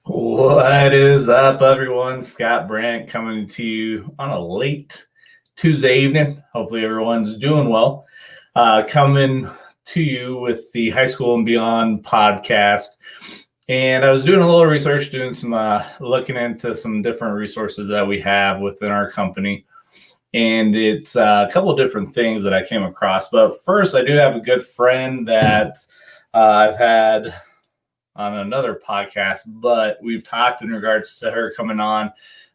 What is up, everyone? Scott Brandt coming to you on a late Tuesday evening. Hopefully, everyone's doing well. Coming to you with the High School and Beyond podcast. And I was doing a little research, doing some looking into some different resources that we have within our company. And it's a couple of different things that I came across. But first, I do have a good friend that I've had on another podcast, but we've talked in regards to her coming on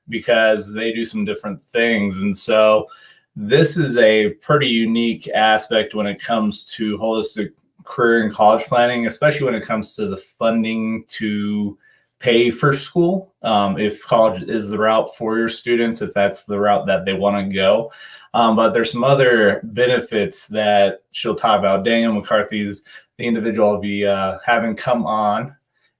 because they do some different things. And so this is a pretty unique aspect when it comes to holistic career and college planning, especially when it comes to the funding to pay for school. If college is the route for your students, if that's the route that they want to go. But there's some other benefits that she'll talk about. Daniel McCarthy's the individual I'll be having come on.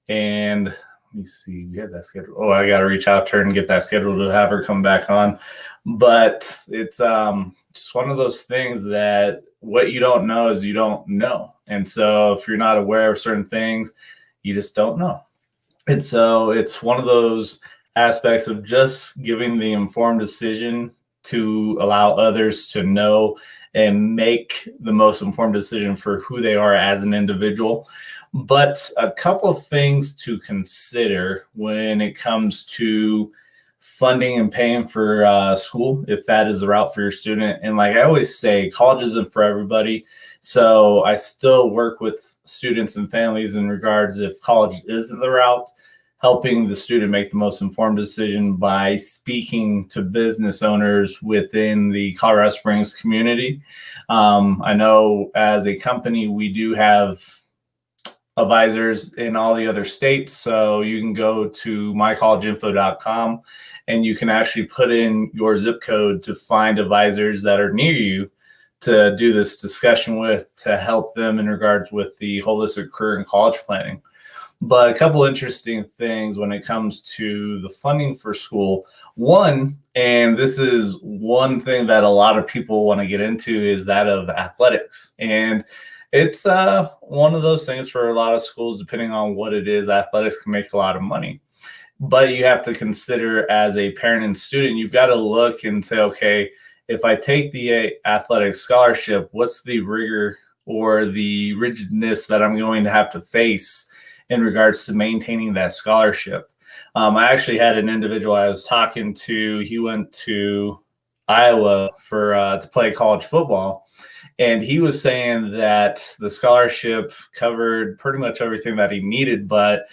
And let me see, we had that scheduled. Oh, I got to reach out to her and get that scheduled to have her come back on. But it's just one of those things that what you don't know is you don't know. And so if you're not aware of certain things, you just don't know. And so it's one of those aspects of just giving the informed decision to allow others to know and make the most informed decision for who they are as an individual. But a couple of things to consider when it comes to funding and paying for school, if that is the route for your student. And like I always say, college isn't for everybody. So I still work with students and families in regards if college isn't the route, helping the student make the most informed decision by speaking to business owners within the Colorado Springs community. I know as a company, we do have advisors in all the other states. So you can go to mycollegeinfo.com and you can actually put in your zip code to find advisors that are near you to do this discussion with, to help them in regards with the holistic career and college planning. But a couple interesting things when it comes to the funding for school. One, and this is one thing that a lot of people want to get into, is that of athletics. And it's one of those things for a lot of schools, depending on what it is, athletics can make a lot of money. But you have to consider as a parent and student, you've got to look and say, okay, if I take the athletic scholarship, what's the rigor or the rigidness that I'm going to have to face in regards to maintaining that scholarship? I actually had an individual I was talking to. He went to Iowa for to play college football, and he was saying that the scholarship covered pretty much everything that he needed, but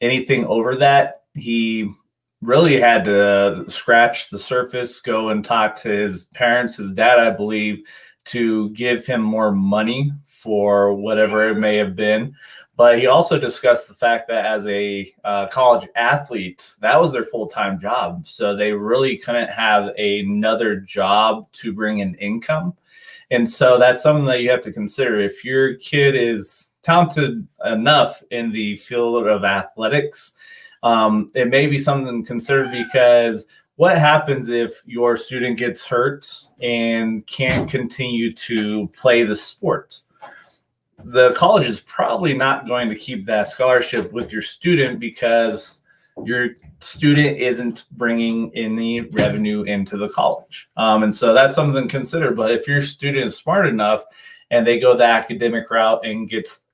anything over that, he really had to scratch the surface, go and talk to his parents, his dad, I believe, to give him more money for whatever it may have been. But he also discussed the fact that as a college athlete, that was their full-time job. So they really couldn't have another job to bring in income. And so that's something that you have to consider. If your kid is talented enough in the field of athletics, it may be something to consider, because what happens if your student gets hurt and can't continue to play the sport? The college is probably not going to keep that scholarship with your student because your student isn't bringing any revenue into the college. And so that's something to consider. But if your student is smart enough and they go the academic route and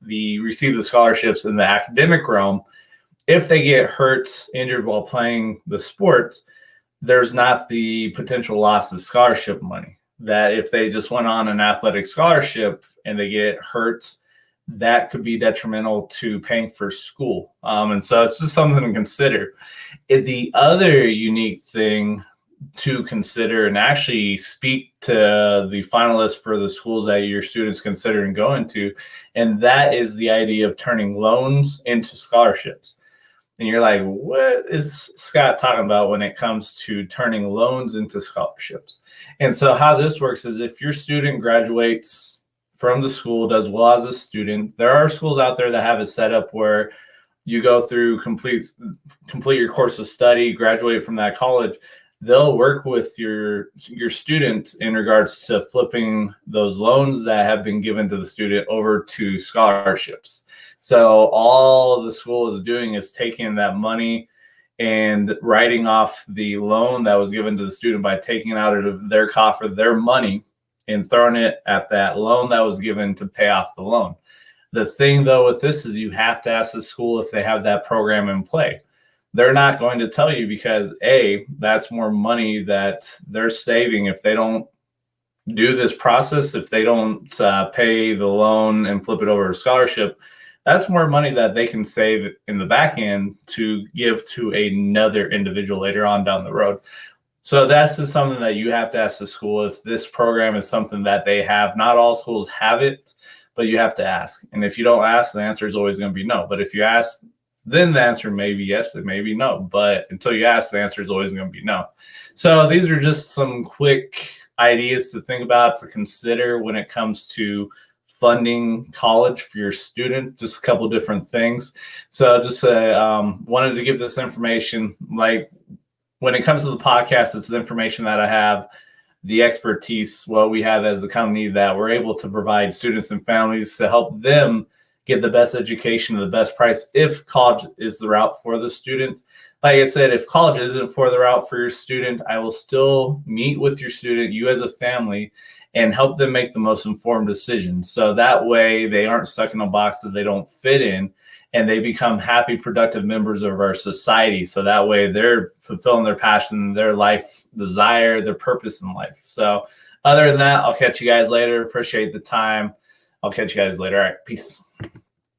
receive the scholarships in the academic realm, if they get hurt, injured while playing the sport, there's not the potential loss of scholarship money. That if they just went on an athletic scholarship and they get hurt, that could be detrimental to paying for school. And so it's just something to consider. The other unique thing to consider, and actually speak to the finalists for the schools that your students considering going to, and that is the idea of turning loans into scholarships. And you're like, what is Scott talking about when it comes to turning loans into scholarships? And so how this works is if your student graduates from the school, does well as a student, there are schools out there that have it set up where you go through complete your course of study, graduate from that college, they'll work with your student in regards to flipping those loans that have been given to the student over to scholarships. So all the school is doing is taking that money and writing off the loan that was given to the student by taking it out of their coffer, their money, and throwing it at that loan that was given to pay off the loan. The thing, though, with this is you have to ask the school if they have that program in play. They're not going to tell you because, A, that's more money that they're saving if they don't do this process, if they don't pay the loan and flip it over to scholarship. That's more money that they can save in the back end to give to another individual later on down the road. So that's just something that you have to ask the school if this program is something that they have. Not all schools have it, but you have to ask. And if you don't ask, the answer is always going to be no. But if you ask, then the answer may be yes, it may be no. But until you ask, the answer is always going to be no. So these are just some quick ideas to think about, to consider when it comes to funding college for your student. Just a couple different things. So just wanted to give this information. Like when it comes to the podcast, it's the information that I have, the expertise, what we have as a company that we're able to provide students and families to help them get the best education at the best price if college is the route for the student. Like I said, if college isn't for the route for your student, I will still meet with your student, you as a family, and help them make the most informed decisions. So that way they aren't stuck in a box that they don't fit in, and they become happy, productive members of our society. So that way they're fulfilling their passion, their life desire, their purpose in life. So other than that, I'll catch you guys later. Appreciate the time. I'll catch you guys later. All right. Peace.